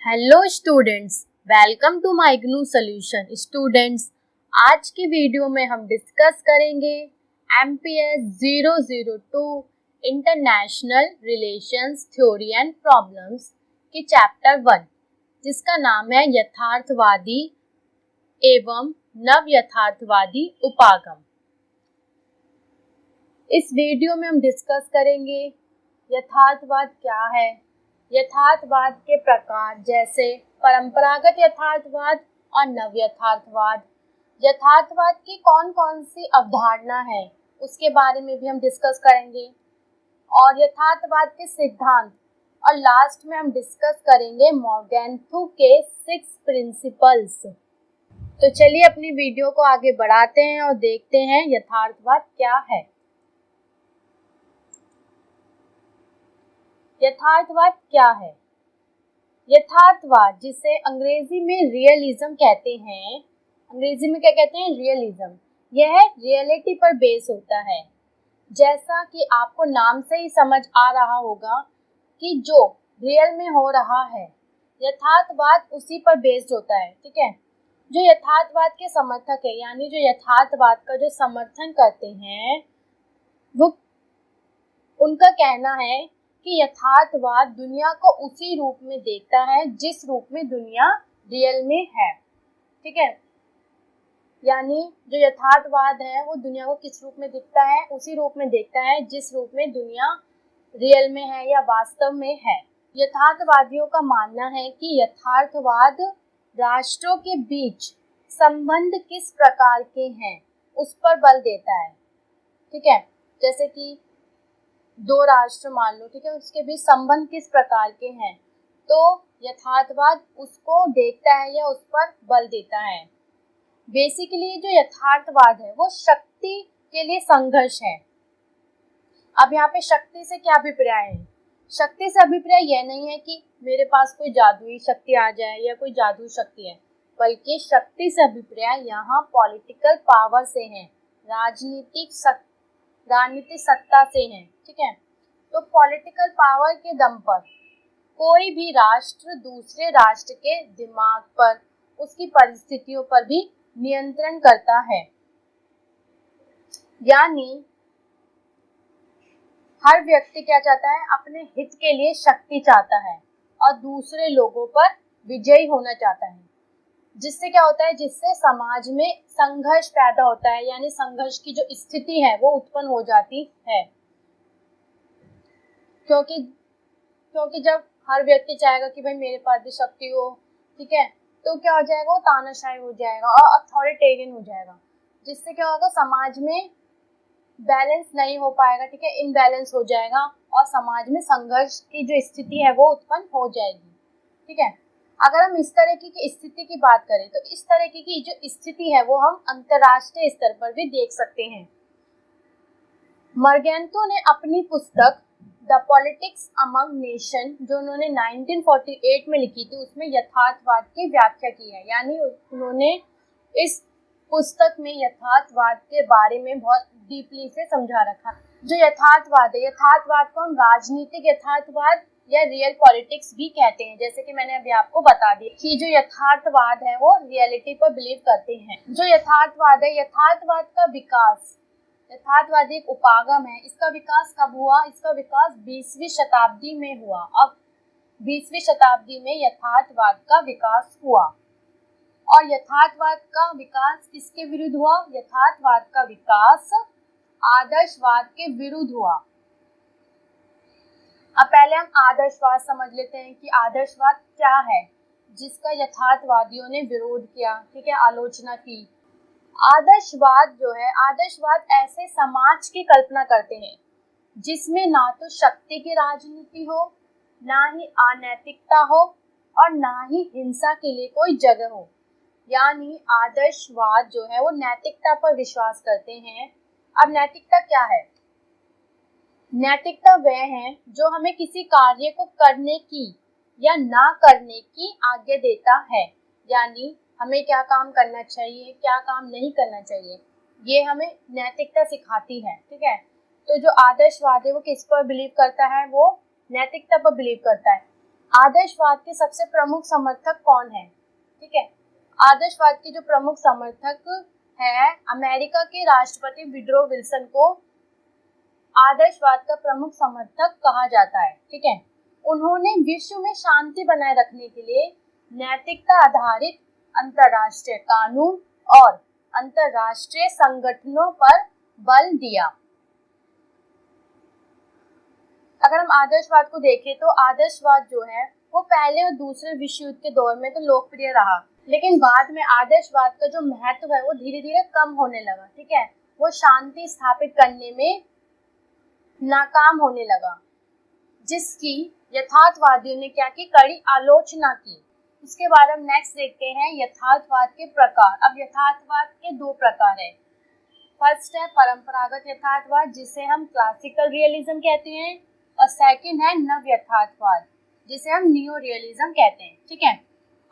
Hello students, welcome to my GNU solution. Students, आज की video में हम डिस्कस करेंगे MPS 002 international relations theory and problems के चैप्टर 1, जिसका नाम है यथार्थवादी एवं नव यथार्थवादी उपागम। इस वीडियो में हम डिस्कस करेंगे यथार्थवाद क्या है, यथार्थवाद के प्रकार जैसे परंपरागत यथार्थवाद और नव यथार्थवाद, यथार्थवाद की कौन कौन सी अवधारणा है उसके बारे में भी हम डिस्कस करेंगे, और यथार्थवाद के सिद्धांत, और लास्ट में हम डिस्कस करेंगे मॉर्गेंथु के 6 प्रिंसिपल्स। तो चलिए अपनी वीडियो को आगे बढ़ाते हैं और देखते हैं यथार्थवाद क्या है। यथार्थवाद क्या है? यथार्थवाद, जिसे अंग्रेजी में रियलिज्म कहते हैं, अंग्रेजी में क्या कहते हैं? रियलिज्म। यह रियलिटी पर बेस होता है। जैसा कि आपको नाम से ही समझ आ रहा होगा कि जो रियल में हो रहा है, यथार्थवाद उसी पर बेस्ड होता है। ठीक है, जो यथार्थवाद के समर्थक है, यानी जो यथार्थवाद का जो समर्थन करते हैं, वो उनका कहना है कि यथार्थवाद दुनिया को उसी रूप में देखता है जिस रूप में दुनिया रियल में है। ठीक है, यानी जो यथार्थवाद है वो दुनिया को किस रूप में दिखता है? उसी रूप में देखता है जिस रूप में दुनिया रियल में है या वास्तव में है। यथार्थवादियों का मानना है कि यथार्थवाद राष्ट्रों के बीच संबंध किस प्रकार के हैं उस पर बल देता है। ठीक है, जैसे कि दो राष्ट्र मान लो, ठीक है, उसके बीच संबंध किस प्रकार के हैं, तो यथार्थवाद उसको देखता है या उस पर बल देता है। बेसिकली जो यथार्थवाद है वो शक्ति के लिए संघर्ष है। अब यहाँ पे शक्ति से क्या अभिप्राय है? शक्ति से अभिप्राय यह नहीं है कि मेरे पास कोई जादुई शक्ति आ जाए या कोई जादू शक्ति है, बल्कि शक्ति से अभिप्राय यहाँ पॉलिटिकल पावर से है, राजनीतिक सत्ता से है। ठीक है, तो पॉलिटिकल पावर के दम पर कोई भी राष्ट्र दूसरे राष्ट्र के दिमाग पर, उसकी परिस्थितियों पर भी नियंत्रण करता है। यानी हर व्यक्ति क्या चाहता है? अपने हित के लिए शक्ति चाहता है और दूसरे लोगों पर विजयी होना चाहता है। जिससे क्या होता है? जिससे समाज में संघर्ष पैदा होता है, यानी संघर्ष की जो स्थिति है वो उत्पन्न हो जाती है। क्योंकि जब हर व्यक्ति चाहेगा कि भाई मेरे पास भी शक्ति हो, ठीक है, तो क्या हो जाएगा? वो तानाशाही हो जाएगा और अथॉरिटेरियन हो जाएगा, जिससे क्या होगा? समाज में बैलेंस नहीं हो पाएगा। ठीक है, इनबैलेंस हो जाएगा और समाज में संघर्ष की जो स्थिति है वो उत्पन्न हो जाएगी। ठीक है, अगर हम इस तरह की स्थिति की बात करें तो इस तरह की जो स्थिति है वो हम अंतरराष्ट्रीय स्तर पर भी देख सकते हैं। मॉर्गेंथु ने अपनी पुस्तक द पॉलिटिक्स अमंग नेशन, जो उन्होंने 1948 में लिखी थी, उसमें यथार्थवाद की व्याख्या की है। यानी उन्होंने इस पुस्तक में यथार्थवाद के बारे में बहुत डीपली से समझा रखा। जो यथार्थवाद है, यथार्थवाद को हम राजनीतिक यथार्थवाद या रियल पॉलिटिक्स भी कहते हैं। जैसे कि मैंने अभी आपको बता दिया कि जो यथार्थवाद है वो रियलिटी पर बिलीव करते हैं। जो यथार्थवाद है, यथार्थवाद का विकास, यथार्थवादी एक उपागम है। इसका विकास कब हुआ? इसका विकास 20वीं शताब्दी में हुआ। अब 20वीं शताब्दी में यथार्थवाद का विकास हुआ। और यथार्थवाद का विकास किसके विरुद्ध हुआ? यथार्थवाद का विकास आदर्शवाद के विरुद्ध हुआ। अब पहले हम आदर्शवाद समझ लेते हैं कि आदर्शवाद क्या है, जिसका यथार्थवादियों ने विरोध किया। ठीक है, आलोचना की। आदर्शवाद जो है, आदर्शवाद ऐसे समाज की कल्पना करते हैं जिसमें ना तो शक्ति की राजनीति हो, ना ही अनैतिकता हो, और ना ही हिंसा के लिए कोई जगह हो। यानी आदर्शवाद जो है वो नैतिकता पर विश्वास करते हैं। अब नैतिकता क्या है? नैतिकता वह है जो हमें किसी कार्य को करने की या ना करने की आज्ञा देता है। यानी हमें क्या काम करना चाहिए, क्या काम नहीं करना चाहिए, ये हमें नैतिकता सिखाती है। ठीक है, तो जो आदर्शवाद है वो किस पर बिलीव करता है? वो नैतिकता पर बिलीव करता है। आदर्शवाद के सबसे प्रमुख समर्थक कौन है? ठीक है, आदर्शवाद के जो प्रमुख समर्थक है, अमेरिका के राष्ट्रपति वुडरो विल्सन को आदर्शवाद का प्रमुख समर्थक कहा जाता है। ठीक है, उन्होंने विश्व में शांति बनाए रखने के लिए नैतिकता आधारित अंतर्राष्ट्रीय कानून और अंतर्राष्ट्रीय संगठनों पर बल दिया। अगर हम आदर्शवाद को देखें तो आदर्शवाद जो है वो पहले और दूसरे विश्व युद्ध के दौर में तो लोकप्रिय रहा, लेकिन बाद में आदर्शवाद का जो महत्व है वो धीरे धीरे कम होने लगा। ठीक है, वो शांति स्थापित करने में नाकाम होने लगा, जिसकी यथार्थवादियों ने क्या की, कड़ी आलोचना की। इसके बाद हम नेक्स्ट देखते हैं यथार्थवाद के प्रकार। अब यथार्थवाद के दो प्रकार है। फर्स्ट है परंपरागत यथार्थवाद, जिसे हम क्लासिकल रियलिज्म कहते हैं, और सेकंड है नव यथार्थवाद, जिसे हम नियो रियलिज्म कहते हैं। ठीक है,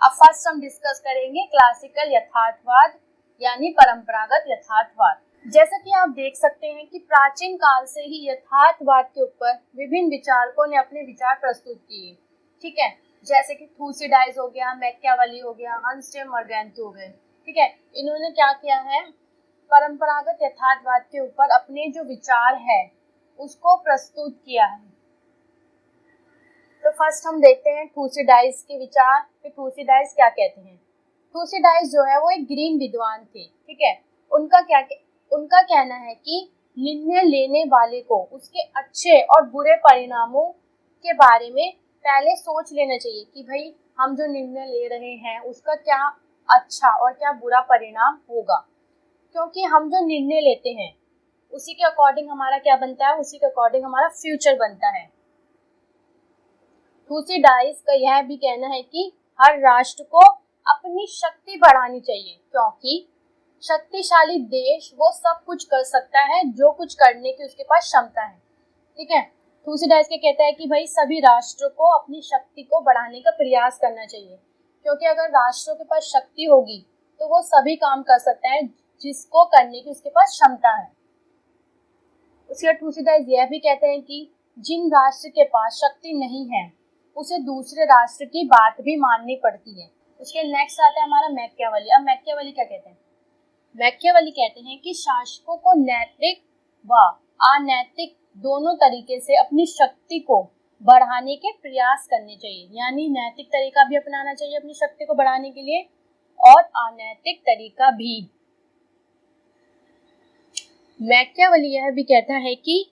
अब फर्स्ट हम डिस्कस करेंगे क्लासिकल यथार्थवाद यानी परंपरागत यथार्थवाद। जैसा कि आप देख सकते हैं कि प्राचीन काल से ही यथार्थवाद के ऊपर विभिन्न विचारकों ने अपने विचार प्रस्तुत किए। ठीक है, जैसे कि थुसिडाइज हो गया, मैकियावेली हो गया, हंस जे मर्गेंथु हो गए। ठीक है, इन्होंने क्या किया है, परंपरागत यथार्थवाद के ऊपर अपने जो विचार है उसको प्रस्तुत किया है। तो फर्स्ट हम देखते हैं थुसिडाइज के विचार कि थुसिडाइज क्या कहते हैं। थुसिडाइज जो है वो एक ग्रीक विद्वान थे। ठीक है, उनका कहना है कि निर्णय लेने वाले को उसके अच्छे और बुरे परिणामों के बारे में पहले सोच लेना चाहिए कि भाई हम जो निर्णय ले रहे हैं उसका क्या अच्छा और क्या बुरा परिणाम होगा, क्योंकि हम जो निर्णय लेते हैं उसी के अकॉर्डिंग हमारा क्या बनता है, उसी के अकॉर्डिंग हमारा फ्यूचर बनता है। थुसिडाइज का यह भी कहना है कि हर राष्ट्र को अपनी शक्ति बढ़ानी चाहिए, क्योंकि शक्तिशाली देश वो सब कुछ कर सकता है जो कुछ करने की उसके पास क्षमता है। ठीक है, थुसिडाइज के कहता है कि भाई सभी राष्ट्रों को अपनी शक्ति को बढ़ाने का प्रयास करना चाहिए, क्योंकि अगर राष्ट्रों के पास शक्ति होगी तो वो सभी काम कर सकता है जिसको करने की उसके पास क्षमता है। उसके बाद थुसिडाइज यह भी कहते हैं कि जिन राष्ट्र के पास शक्ति नहीं है उसे दूसरे राष्ट्र की बात भी माननी पड़ती है। उसके नेक्स्ट आता है हमारा मैकियावेली। अब मैकियावेली क्या कहते हैं, मैकियावेली कहते हैं कि शासकों को नैतिक व अनैतिक दोनों तरीके से अपनी शक्ति को बढ़ाने के प्रयास करने चाहिए, यानी नैतिक तरीका भी अपनाना चाहिए अपनी शक्ति को बढ़ाने के लिए और अनैतिक तरीका भी। मैकियावेली यह भी कहता है कि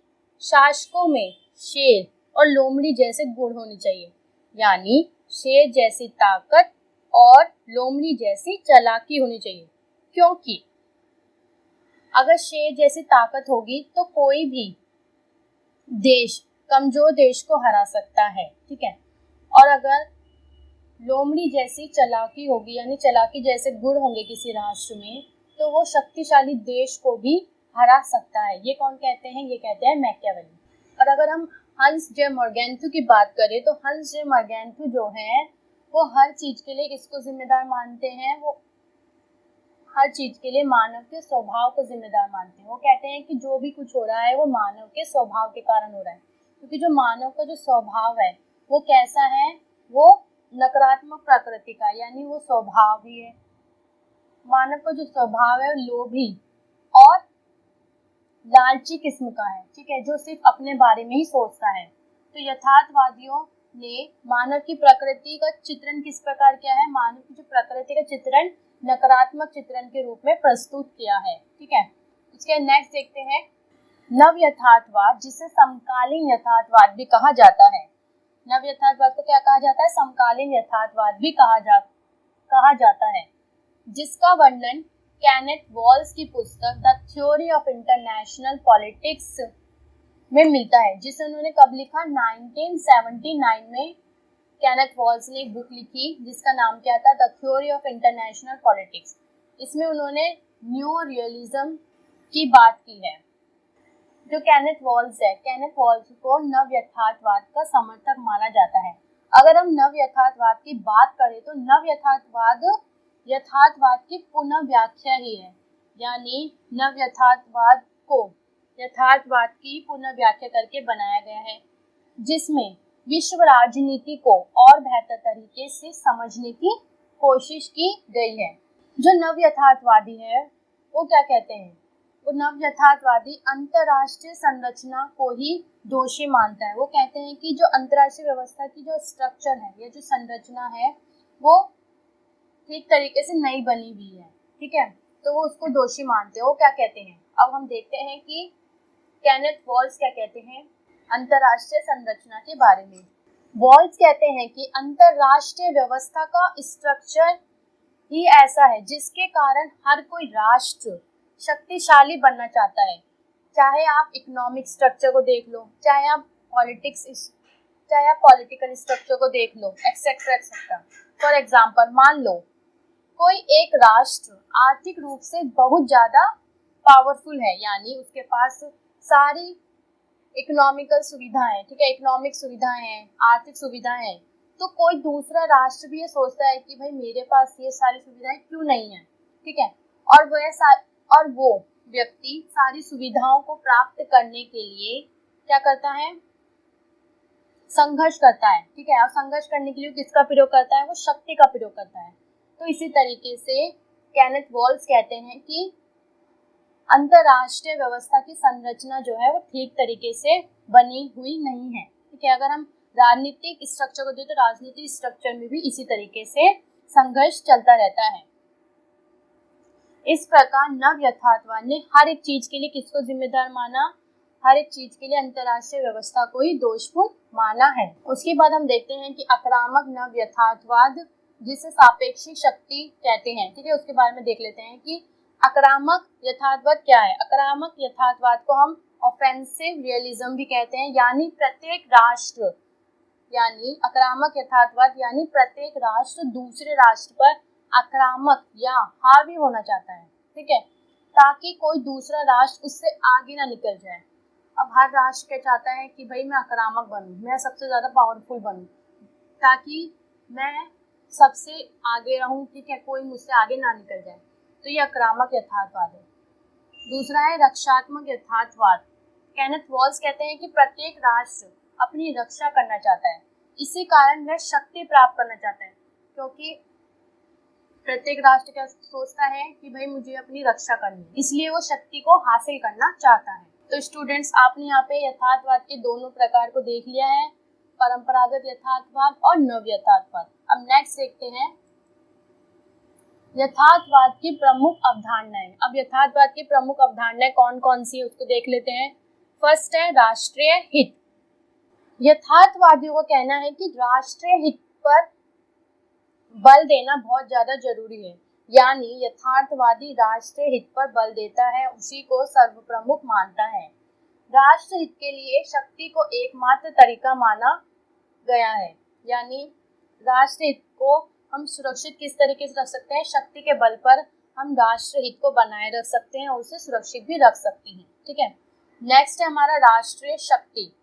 शासकों में शेर और लोमड़ी जैसे गुण होने चाहिए, यानी शेर जैसी ताकत और लोमड़ी जैसी चालाकी होनी चाहिए, क्योंकि अगर शेर जैसी ताकत होगी तो कोई भी देश कमजोर देश को हरा सकता है। ठीक है, और अगर लोमड़ी जैसी चालाकी होगी यानी चालाकी जैसे गुण होंगे किसी राष्ट्र में तो वो शक्तिशाली देश को भी हरा सकता है। ये कौन कहते हैं, ये कहते हैं मैकियावेली। और अगर हम हंस जे मर्गेंथु की बात करें तो हंस जे मर्गेंथु जो है वो हर चीज के लिए किसको जिम्मेदार मानते हैं, वो हर चीज के लिए मानव के स्वभाव को जिम्मेदार मानते हैं। वो कहते हैं कि जो भी कुछ हो रहा है वो मानव के स्वभाव के कारण हो रहा है, क्योंकि जो मानव का जो स्वभाव है वो कैसा है, वो नकारात्मक प्रकृति का, यानी वो स्वभाव ही है। मानव का जो स्वभाव है लोभी और लालची किस्म का है। ठीक है, जो सिर्फ अपने बारे में ही सोचता है। तो यथार्थवादियों ने मानव की प्रकृति का चित्रण किस प्रकार किया है, मानव की जो प्रकृति का चित्रण नकारात्मक चित्रण के रूप में प्रस्तुत किया है। ठीक है, इसके नेक्स्ट देखते हैं नव यथार्थवाद, जिसे समकालीन यथार्थवाद भी कहा जाता है। नव यथार्थवाद को क्या कहा जाता है, समकालीन यथार्थवाद भी कहा जाता है, जिसका वर्णन केनेथ वॉल्स की पुस्तक the theory of international politics में मिलता है, जिसे उन्होंने कब लिखा, 1979 में केनेथ वॉल्स ने एक बुक लिखी जिसका नाम क्या था, the theory of international politics. इसमें उन्होंने न्यू रियलिज्म की बात की है। जो केनेथ वॉल्स है, केनेथ वॉल्स को नव यथार्थवाद का समर्थक माना जाता है। अगर हम नव यथार्थवाद की बात करें तो नव यथार्थवाद की पुनः व्याख्या ही है, यानी नव यथार्थवाद को यथार्थवाद की पुनः व्याख्या करके बनाया गया है, जिसमें विश्व राजनीति को और बेहतर तरीके से समझने की कोशिश की गई है। जो नव यथार्थवादी है वो क्या कहते हैं, वो नव यथार्थवादी अंतरराष्ट्रीय संरचना को ही दोषी मानता है। वो कहते हैं कि जो अंतरराष्ट्रीय व्यवस्था की जो स्ट्रक्चर है या जो संरचना है वो ठीक तरीके से नहीं बनी हुई है, ठीक है, तो वो उसको दोषी मानते हैं। वो क्या कहते हैं, अब हम देखते हैं कि केनेथ वॉल्स क्या कहते हैं अंतरराष्ट्रीय संरचना के बारे में। वॉल्स कहते हैं कि अंतरराष्ट्रीय व्यवस्था का स्ट्रक्चर ही ऐसा है जिसके कारण हर कोई राष्ट्र शक्तिशाली बनना चाहता है। चाहे आप इकोनॉमिक स्ट्रक्चर को देख लो, चाहे आप पॉलिटिकल स्ट्रक्चर को देख लो, एक्सेट्रा एक्सेट्रा। फॉर एग्जाम्पल, मान लो कोई एक राष्ट्र आर्थिक रूप से बहुत ज्यादा पावरफुल है, यानी उसके पास सारी इकोनॉमिकल सुविधाएं, ठीक है, इकोनॉमिक सुविधाएं हैं, आर्थिक सुविधाएं हैं, तो कोई दूसरा राष्ट्र भी ये सोचता है कि भाई मेरे पास ये सारी सुविधाएं क्यों नहीं है, ठीक है, और वो व्यक्ति सारी सुविधाओं को प्राप्त करने के लिए क्या करता है, संघर्ष करता है, ठीक है, और संघर्ष करने के लिए किसका प्रयोग करता है, वो शक्ति का प्रयोग करता है। तो इसी तरीके से केनेथ वॉल्स कहते हैं कि अंतरराष्ट्रीय व्यवस्था की संरचना जो है वो ठीक तरीके से बनी हुई नहीं है, ठीक है। अगर हम राजनीतिक स्ट्रक्चर को देखें तो राजनीतिक स्ट्रक्चर में भी इसी तरीके से संघर्ष चलता रहता है। इस प्रकार नव यथार्थवाद ने हर एक चीज के लिए किसको जिम्मेदार माना, हर एक चीज के लिए अंतरराष्ट्रीय व्यवस्था को ही दोषपूर्ण माना है। उसके बाद हम देखते हैं कि आक्रामक नव यथार्थवाद जिसे सापेक्षिक शक्ति कहते हैं, ठीक है, उसके बारे में देख लेते हैं कि आक्रामक यथार्थवाद क्या है। आक्रामक यथार्थवाद को हम ऑफेंसिव रियलिज्म भी कहते हैं, यानी प्रत्येक राष्ट्र, यानी आक्रामक यथार्थवाद यानी प्रत्येक राष्ट्र दूसरे राष्ट्र पर आक्रामक या हावी होना चाहता है, ठीक है, ताकि कोई दूसरा राष्ट्र उससे आगे ना निकल जाए। अब हर राष्ट्र क्या चाहता है कि भाई मैं आक्रामक बनूं, मैं सबसे ज्यादा पावरफुल बनूं, ताकि मैं सबसे आगे रहूं, ठीक है, कोई मुझसे आगे ना निकल जाए। तो ये आक्रामक यथार्थवाद है। दूसरा है रक्षात्मक यथार्थवाद। केनेथ वॉल्स कहते हैं कि प्रत्येक राष्ट्र अपनी रक्षा करना चाहता है, इसी कारण वह शक्ति प्राप्त करना चाहता है, क्योंकि प्रत्येक राष्ट्र क्या सोचता है कि भाई मुझे अपनी रक्षा करनी है, इसलिए वो शक्ति को हासिल करना चाहता है। तो स्टूडेंट्स, आपने यहाँ पे यथार्थवाद के दोनों प्रकार को देख लिया है, परंपरागत यथार्थवाद और नव यथार्थवाद। अब नेक्स्ट देखते हैं यथार्थवाद की प्रमुख अवधारणाएं। अब यथार्थवाद की प्रमुख अवधारणाएं कौन कौन सी है उसको देख लेते हैं। फर्स्ट है राष्ट्रीय हित। यथार्थवादियों का कहना है कि राष्ट्रीय हित पर बल देना बहुत ज्यादा जरूरी है, यानी यथार्थवादी राष्ट्रीय हित पर बल देता है, उसी को सर्वप्रमुख मानता है। राष्ट्र हित के लिए शक्ति को एकमात्र तरीका माना गया है, यानी राष्ट्र हित को हम सुरक्षित किस तरीके से रख सकते हैं, शक्ति के बल पर हम राष्ट्र हित को बनाए रख सकते हैं और उसे सुरक्षित भी रख सकते हैं, ठीक है। नेक्स्ट है हमारा राष्ट्रीय शक्ति।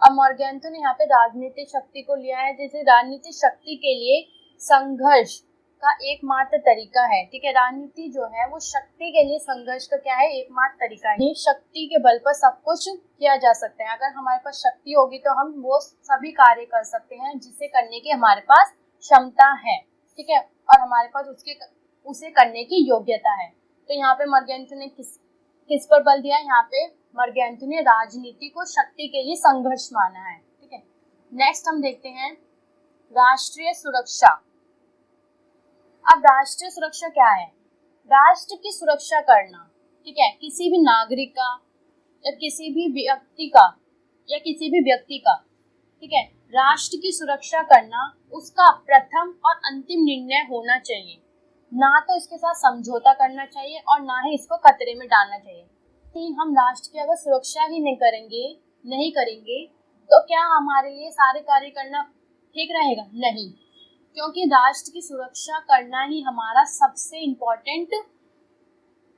अब मॉर्गेंथो ने यहाँ पे राजनीतिक शक्ति को लिया है, जैसे राजनीतिक शक्ति के लिए संघर्ष का एकमात्र तरीका है, ठीक है, राजनीति जो है वो शक्ति के लिए संघर्ष का क्या है, एकमात्र तरीका है। शक्ति के बल पर सब कुछ किया जा सकता है, अगर हमारे पास शक्ति होगी तो हम वो सभी कार्य कर सकते हैं जिसे करने की हमारे पास क्षमता है, ठीक है, और हमारे पास उसे करने की योग्यता है। तो यहाँ पे मॉर्गेंथो ने किस पर बल दिया, यहाँ पे मॉर्गेंथो ने राजनीति को शक्ति के लिए संघर्ष माना है, ठीक है। नेक्स्ट हम देखते हैं राष्ट्रीय सुरक्षा। अब राष्ट्रीय सुरक्षा क्या है, राष्ट्र की सुरक्षा करना, ठीक है, किसी भी नागरिक का या किसी भी व्यक्ति का, ठीक है, राष्ट्र की सुरक्षा करना उसका प्रथम और अंतिम निर्णय होना चाहिए, ना तो इसके साथ समझौता करना चाहिए और ना ही इसको खतरे में डालना चाहिए। हम राष्ट्र की अगर सुरक्षा ही नहीं करेंगे तो क्या हमारे लिए सारे कार्य करना ठीक रहेगा? नहीं, क्योंकि राष्ट्र की सुरक्षा करना ही हमारा सबसे इम्पोर्टेंट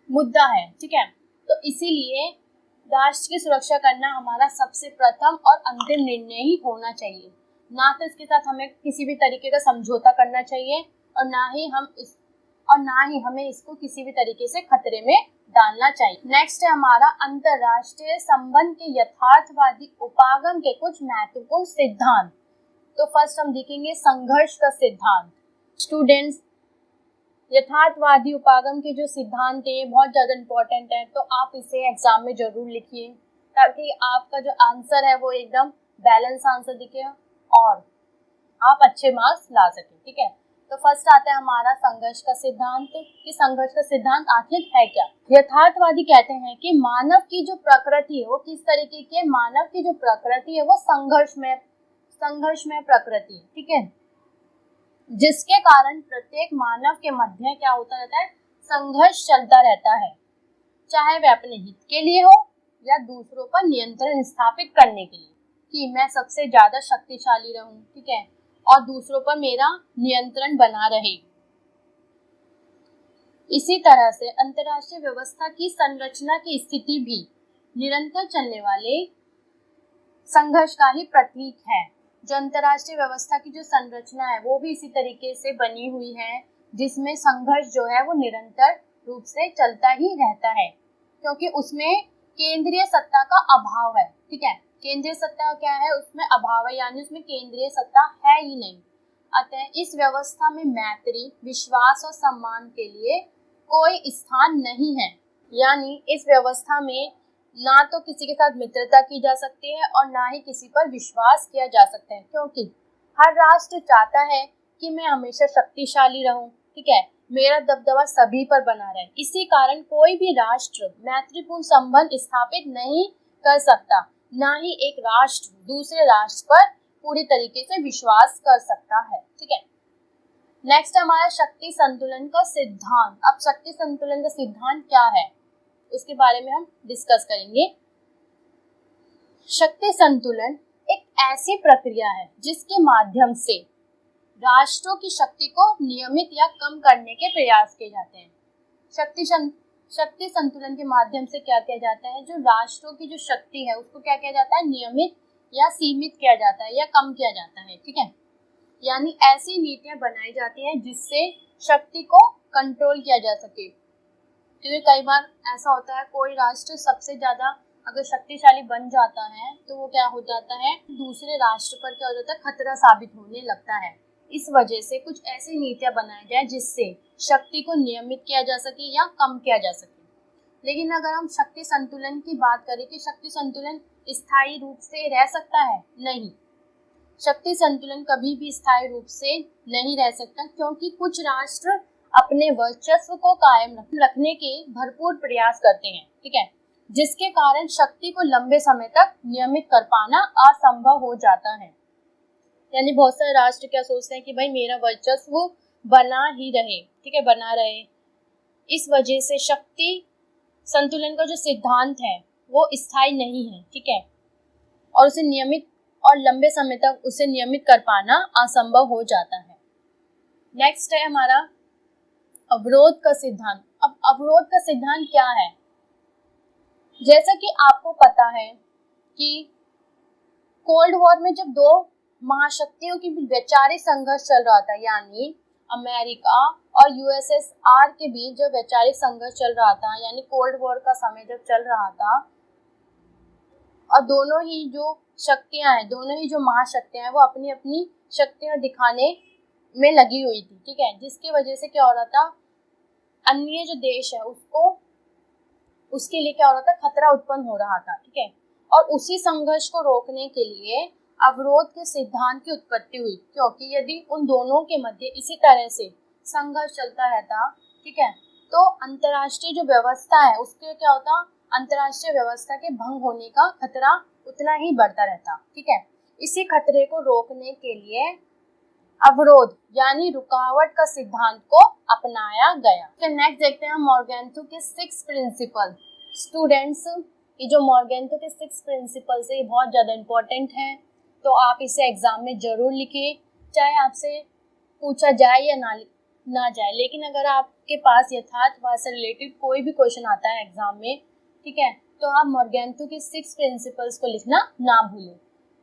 मुद्दा है, ठीक है। तो इसीलिए राष्ट्र की सुरक्षा करना हमारा सबसे प्रथम और अंतिम निर्णय ही होना चाहिए, ना तो इसके साथ हमें किसी भी तरीके का समझौता करना चाहिए और ना ही और ना ही हमें इसको किसी भी तरीके से खतरे में डालना चाहिए। नेक्स्ट है हमारा अंतरराष्ट्रीय संबंध के यथार्थवादी उपागम के कुछ महत्वपूर्ण सिद्धांत। तो फर्स्ट हम देखेंगे संघर्ष का सिद्धांत। स्टूडेंट्स, यथार्थवादी उपागम के जो सिद्धांत है बहुत ज़्यादा इम्पोर्टेंट है, तो आप इसे एग्जाम में जरूर लिखिए ताकि आपका जो आंसर है वो एकदम बैलेंस आंसर दिखे और आप अच्छे मार्क्स ला सकें। ठीक है, तो फर्स्ट आता है हमारा संघर्ष का सिद्धांत कि संघर्ष का सिद्धांत आखिर है क्या। यथार्थवादी कहते हैं कि मानव की जो प्रकृति है वो किस तरीके की है, मानव की जो प्रकृति है वो संघर्ष में प्रकृति है। ठीक है, जिसके कारण प्रत्येक मानव के मध्य क्या होता रहता है, संघर्ष चलता रहता है, चाहे वह अपने हित के लिए हो या दूसरों पर नियंत्रण स्थापित करने के लिए, कि मैं सबसे ज्यादा शक्तिशाली रहूं, ठीक है, और दूसरों पर मेरा नियंत्रण बना रहे। इसी तरह से अंतर्राष्ट्रीय व्यवस्था की संरचना की स्थिति भी निरंतर चलने वाले संघर्ष का ही प्रतीक है। जो अंतर्राष्ट्रीय व्यवस्था की जो संरचना है वो भी इसी तरीके से बनी हुई है, जिसमें संघर्ष जो है वो निरंतर रूप से चलता ही रहता है, क्योंकि उसमें केंद्रीय सत्ता का अभाव है। ठीक है, केंद्रीय सत्ता क्या है, उसमें अभाव है, यानी उसमें केंद्रीय सत्ता है ही नहीं। अतः इस व्यवस्था में मैत्री, विश्वास और सम्मान के लिए कोई स्थान नहीं है। यानी इस व्यवस्था में ना तो किसी के साथ मित्रता की जा सकती है और ना ही किसी पर विश्वास किया जा सकता है, क्योंकि हर राष्ट्र चाहता है कि मैं हमेशा शक्तिशाली रहूं। ठीक है, मेरा दबदबा सभी पर बना रहे। इसी कारण कोई भी राष्ट्र मैत्रीपूर्ण संबंध स्थापित नहीं कर सकता, ना ही एक राष्ट्र दूसरे राष्ट्र पर पूरी तरीके से विश्वास कर सकता है। ठीक है, नेक्स्ट हमारा शक्ति संतुलन का सिद्धांत। अब शक्ति संतुलन का सिद्धांत क्या है उसके बारे में हम डिस्कस करेंगे। शक्ति संतुलन एक ऐसी प्रक्रिया है जिसके माध्यम से राष्ट्रों की शक्ति को नियमित या कम करने के प्रयास किए जाते हैं। शक्ति संतुलन के माध्यम से क्या किया जाता है, जो राष्ट्रों की जो शक्ति है उसको क्या किया जाता है, नियमित या सीमित किया जाता है या कम किया जाता है। ठीक है, यानी ऐसी नीतियां बनाई जाती हैं जिससे शक्ति को कंट्रोल किया जा सके। क्योंकि कई बार ऐसा होता है कोई राष्ट्र सबसे ज्यादा अगर शक्तिशाली बन जाता है तो वो क्या हो जाता है, दूसरे राष्ट्र पर क्या हो जाता है, खतरा साबित होने लगता है। इस वजह से कुछ ऐसी नीतियां बनाई जाए जिससे शक्ति को नियमित किया जा सके या कम किया जा सके। लेकिन अगर हम शक्ति संतुलन की बात करें कि शक्ति संतुलन स्थायी रूप से रह सकता है, नहीं, शक्ति संतुलन कभी भी स्थायी रूप से नहीं रह सकता, क्योंकि कुछ राष्ट्र अपने वर्चस्व को कायम रखने के भरपूर प्रयास करते हैं। ठीक है, जिसके कारण शक्ति को लंबे समय तक नियमित कर पाना असंभव हो जाता है। यानी बहुत सारे राष्ट्र क्या सोचते हैं कि भाई मेरा वर्चस्व बना ही रहे, ठीक है, बना रहे। इस वजह से शक्ति संतुलन का जो सिद्धांत है वो स्थायी नहीं है। ठीक है, और उसे नियमित और लंबे समय तक उसे नियमित कर पाना असंभव हो जाता है। नेक्स्ट है हमारा अवरोध का सिद्धांत। अब अवरोध का सिद्धांत क्या है, जैसा कि आपको पता है कि कोल्ड वॉर में जब दो महाशक्तियों की वैचारिक संघर्ष चल रहा था, यानी अमेरिका और यूएसएसआर के बीच जब वैचारिक संघर्ष चल रहा था, यानी कोल्ड वॉर का समय जब चल रहा था, और दोनों ही जो शक्तियां हैं, दोनों ही जो महाशक्तियां हैं वो अपनी अपनी शक्तियां दिखाने में लगी हुई थी। ठीक है, जिसकी वजह से क्या हो रहा था, अन्य जो देश है उसके लिए क्या हो रहा था, खतरा उत्पन्न हो रहा था। ठीक है, और उसी संघर्ष को रोकने के लिए अवरोध के सिद्धांत की उत्पत्ति हुई, क्योंकि यदि उन दोनों के मध्य इसी तरह से संघर्ष चलता रहता, ठीक है, तो अंतर्राष्ट्रीय जो व्यवस्था है उसके क्या होता, अंतर्राष्ट्रीय व्यवस्था के भंग होने का खतरा उतना ही बढ़ता रहता। ठीक है, इसी खतरे को रोकने के लिए अवरोध यानी रुकावट का सिद्धांत को अपनाया गया। फिर नेक्स्ट देखते हैं मॉर्गेंथो के 6 प्रिंसिपल। स्टूडेंट्स, ये जो मॉर्गेंथो के 6 प्रिंसिपल्स है ये बहुत ज़्यादा इम्पोर्टेंट है, तो आप इसे एग्जाम में जरूर लिखिए, चाहे आपसे पूछा जाए या ना जाए। लेकिन अगर आपके पास यथार्थवाद से रिलेटेड कोई भी क्वेश्चन आता है एग्जाम में, ठीक है, तो आप मॉर्गेंथो के 6 प्रिंसिपल्स को लिखना ना भूलें।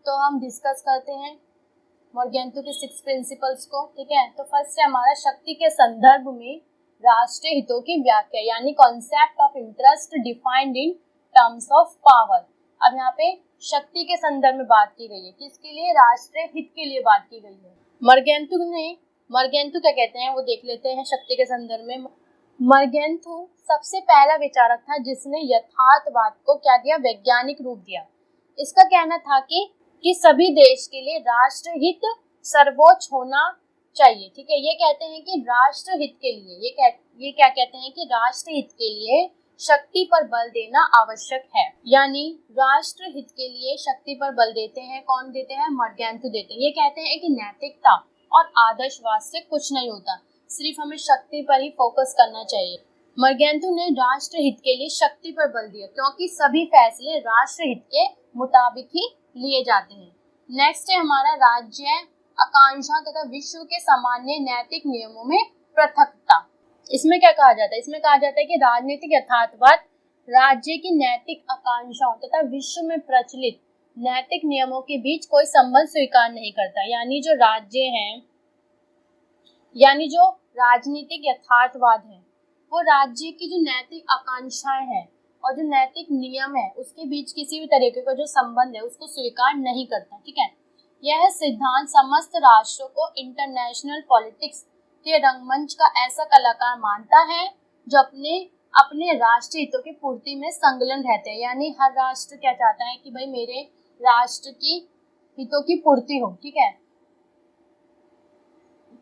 तो हम डिस्कस करते हैं मॉर्गेंथो के 6 प्रिंसिपल्स को। ठीक है, तो फर्स्ट है हमारा शक्ति के संदर्भ में राष्ट्रीय हितों की व्याख्या, यानी concept of interest defined in terms of power. अब यहाँ पे शक्ति के संदर्भ में बात की गई है, किसके लिए? राष्ट्रीय हित के लिए बात की गई है। मर्गेंथु क्या कहते हैं वो देख लेते हैं शक्ति के संदर्भ में। मर्गेंथु सबसे पहला विचारक था जिसने यथार्थवाद को क्या दिया? वैज्ञानिक रूप दिया। इसका कहना था कि सभी देश के लिए राष्ट्र हित सर्वोच्च होना चाहिए। ठीक है, ये कहते हैं कि राष्ट्र हित के लिए ये क्या कहते हैं कि राष्ट्र हित के लिए शक्ति पर बल देना आवश्यक है। यानी राष्ट्र हित के लिए शक्ति पर बल देते हैं, कौन देते हैं? मर्गेंथु देते हैं। ये कहते हैं कि नैतिकता और आदर्शवाद से कुछ नहीं होता, सिर्फ हमें शक्ति पर ही फोकस करना चाहिए। मर्गेंथु ने राष्ट्र हित के लिए शक्ति पर बल दिया, क्योंकि सभी फैसले राष्ट्र हित के मुताबिक ही लिए जाते हैं। नेक्स्ट है हमारा राज्य आकांक्षा तथा विश्व के सामान्य नैतिक नियमों में पृथकता। इसमें क्या कहा जाता है? इसमें कहा जाता है कि राजनीतिक यथार्थवाद राज्य की नैतिक आकांक्षाओं तथा विश्व में प्रचलित नैतिक नियमों के बीच कोई संबंध स्वीकार नहीं करता। यानी जो राज्य हैं, यानी जो राजनीतिक यथार्थवाद है, वो राज्य की जो नैतिक आकांक्षाएं हैं और जो नैतिक नियम है उसके बीच किसी भी तरीके का जो संबंध है उसको स्वीकार नहीं करता। ठीक है, यह सिद्धांत समस्त राष्ट्रों को इंटरनेशनल पॉलिटिक्स के रंगमंच का ऐसा कलाकार मानता है जो अपने राष्ट्रीय हितों की पूर्ति में संलग्न रहते हैं। यानी हर राष्ट्र क्या चाहता है कि भाई मेरे राष्ट्र की हितों की पूर्ति हो। ठीक है,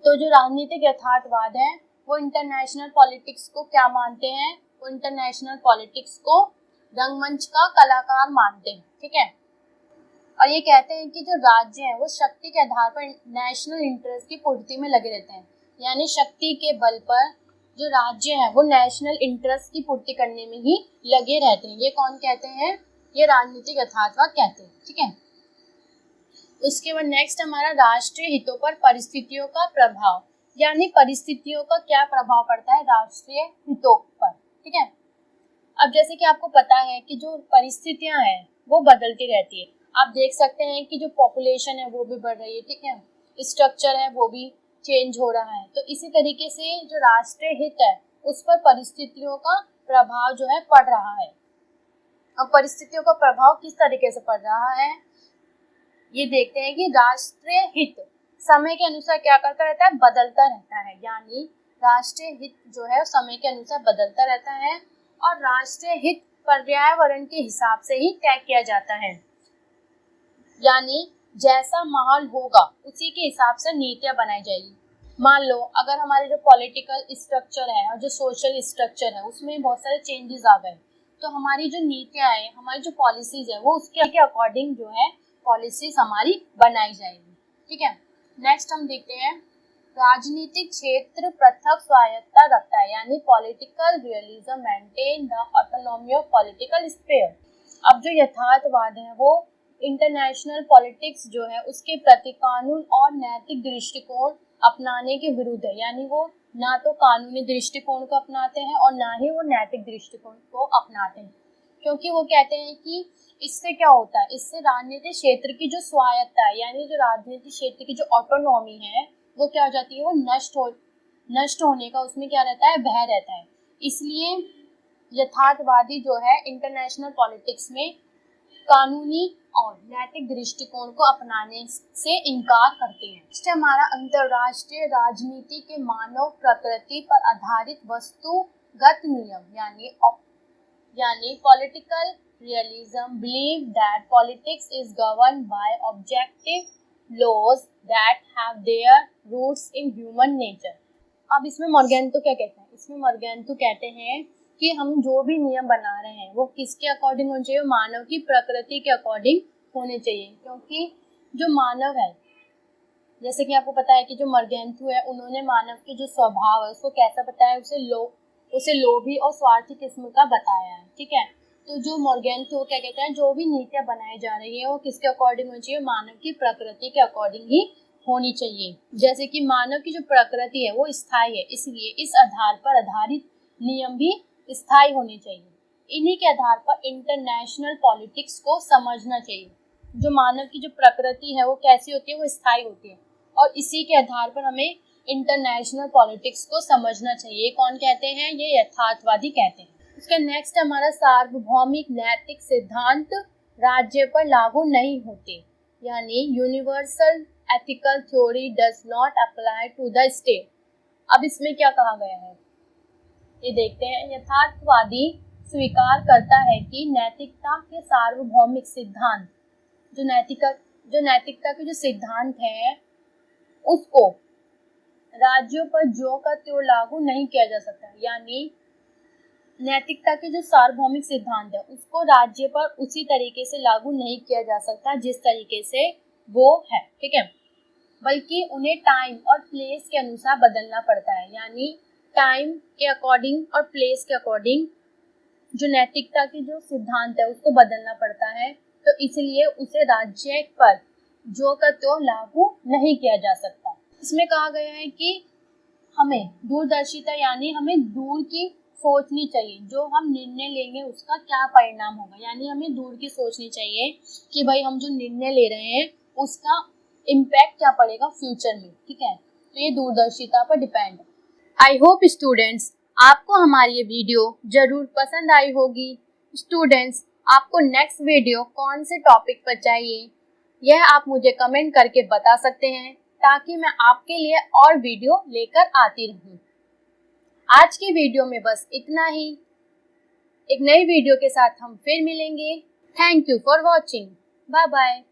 तो जो राजनीतिक यथार्थवाद है वो इंटरनेशनल पॉलिटिक्स को क्या मानते हैं? वो इंटरनेशनल पॉलिटिक्स को रंगमंच का कलाकार मानते हैं। ठीक है, और ये कहते हैं कि जो राज्य हैं वो शक्ति के आधार पर नेशनल इंटरेस्ट की पूर्ति में लगे रहते हैं। यानी शक्ति के बल पर जो राज्य हैं वो नेशनल इंटरेस्ट की पूर्ति करने में ही लगे रहते हैं। ये कौन कहते हैं? ये राजनीतिक यथार्थवाद कहते हैं। ठीक है, उसके बाद नेक्स्ट हमारा राष्ट्रीय हितों पर परिस्थितियों का प्रभाव। यानी परिस्थितियों का क्या प्रभाव पड़ता है राष्ट्रीय हितों पर। ठीक है, अब जैसे कि आपको पता है कि जो परिस्थितियां हैं वो बदलती रहती है। आप देख सकते हैं कि जो पॉपुलेशन है वो भी बढ़ रही है। ठीक है, स्ट्रक्चर है वो भी चेंज हो रहा है। तो इसी तरीके से जो राष्ट्रीय हित है उस पर परिस्थितियों का प्रभाव जो है पड़ रहा है। अब परिस्थितियों का प्रभाव किस तरीके से पड़ रहा है ये देखते हैं कि राष्ट्रीय हित समय के अनुसार क्या करता रहता है? बदलता रहता है। यानी राष्ट्रीय हित जो है समय के अनुसार बदलता रहता है और राष्ट्रीय हित पर्यावरण के हिसाब से ही तय किया जाता है। यानी जैसा माहौल होगा उसी के हिसाब से नीतियां बनाई जाएगी। मान लो अगर हमारे जो पॉलिटिकल स्ट्रक्चर है और जो सोशल स्ट्रक्चर है उसमें बहुत सारे चेंजेस आ गए, तो हमारी जो नीतियां है, हमारी जो पॉलिसीज है वो उसके अकॉर्डिंग जो है पॉलिसीज हमारी बनाई जाएगी। ठीक है, नेक्स्ट हम देखते हैं राजनीतिक क्षेत्र पृथक स्वायत्तता रखता है। यानी political realism maintain the autonomy of political sphere. अब जो यथार्थवाद है वो इंटरनेशनल पॉलिटिक्स जो है उसके प्रति कानून और नैतिक दृष्टिकोण अपनाने के विरुद्ध है। यानी वो ना तो कानूनी दृष्टिकोण को अपनाते हैं और ना ही वो नैतिक दृष्टिकोण को अपनाते हैं, क्योंकि वो कहते हैं कि इससे क्या होता है? इससे राजनीतिक क्षेत्र की जो स्वायत्तता है, यानी जो राजनीतिक क्षेत्र की जो ऑटोनॉमी है वो क्या हो जाती है? वो नष्ट होने का उसमें क्या रहता है? भय रहता है। इसलिए यथार्थवादी जो है इंटरनेशनल पॉलिटिक्स में कानूनी और नैतिक दृष्टिकोण को अपनाने से इनकार करते हैं। इससे हमारा अंतरराष्ट्रीय राजनीति के मानव प्रकृति पर आधारित वस्तुगत नियम यानी political realism believe that politics is governed by objective laws that have their roots in human nature. अब इसमें मर्गेंथु क्या कहते हैं? इसमें मर्गेंथु कहते हैं कि हम जो भी नियम बना रहे हैं वो किसके अकॉर्डिंग होने चाहिए? मानव की प्रकृति के अकॉर्डिंग होने चाहिए। क्योंकि जो मानव है, जैसे कि आपको पता है कि जो मर्गेंथु है उन्होंने मानव के जो स्वभाव है उसको कैसा बताया? उसे लोभी और स्वार्थी किस्म का बताया है। ठीक है, तो जो मर्गेंथु क्या कहते हैं, जो भी नीतियां बनाई जा रही है वो किसके अकॉर्डिंग होनी चाहिए? मानव की प्रकृति के अकॉर्डिंग ही होनी चाहिए। जैसे कि मानव की जो प्रकृति है वो स्थायी है, इसलिए इस आधार पर आधारित नियम भी स्थायी होने चाहिए। इन्हीं के आधार पर इंटरनेशनल पॉलिटिक्स को समझना चाहिए। जो मानव की जो प्रकृति है वो कैसी होती है? वो स्थायी होती है और इसी के आधार पर हमें इंटरनेशनल पॉलिटिक्स को समझना चाहिए। कौन कहते हैं? ये यथार्थवादी कहते हैं। उसके नेक्स्ट हमारा सार्वभौमिक नैतिक सिद्धांत राज्य पर लागू नहीं होते, यानी universal ethical theory does not apply to the state. अब इसमें क्या कहा गया है ये देखते हैं। यथार्थवादी स्वीकार करता है कि नैतिकता के सार्वभौमिक सिद्धांत, जो नैतिकता के जो सिद्धांत है उसको राज्यों पर ज्यों का त्यों लागू नहीं किया जा सकता, यानी नैतिकता के जो सार्वभौमिक सिद्धांत है उसको राज्य पर उसी तरीके से लागू नहीं किया जा सकता जिस तरीके से वो है, ठीक है, बल्कि उन्हें टाइम और प्लेस के अनुसार बदलना पड़ता है। यानी टाइम के अकॉर्डिंग और प्लेस के अकॉर्डिंग जो नैतिकता की जो सिद्धांत है उसको बदलना पड़ता है, तो इसलिए उसे राज्य पर जो का त्यों लागू नहीं किया जा सकता। इसमें कहा गया है कि हमें दूरदर्शिता यानी हमें दूर की सोचनी चाहिए, जो हम निर्णय लेंगे उसका क्या परिणाम होगा, यानी हमें दूर की सोचनी चाहिए कि भाई हम जो निर्णय ले रहे हैं उसका इम्पैक्ट क्या पड़ेगा फ्यूचर में, ठीक है, तो ये दूरदर्शिता पर डिपेंड है। आई होप स्टूडेंट्स आपको हमारी ये वीडियो जरूर पसंद आई होगी। स्टूडेंट्स आपको नेक्स्ट वीडियो कौन से टॉपिक पर चाहिए यह आप मुझे कमेंट करके बता सकते हैं, ताकि मैं आपके लिए और वीडियो लेकर आती रहूं। आज की वीडियो में बस इतना ही। एक नई वीडियो के साथ हम फिर मिलेंगे। Thank you for watching. Bye bye.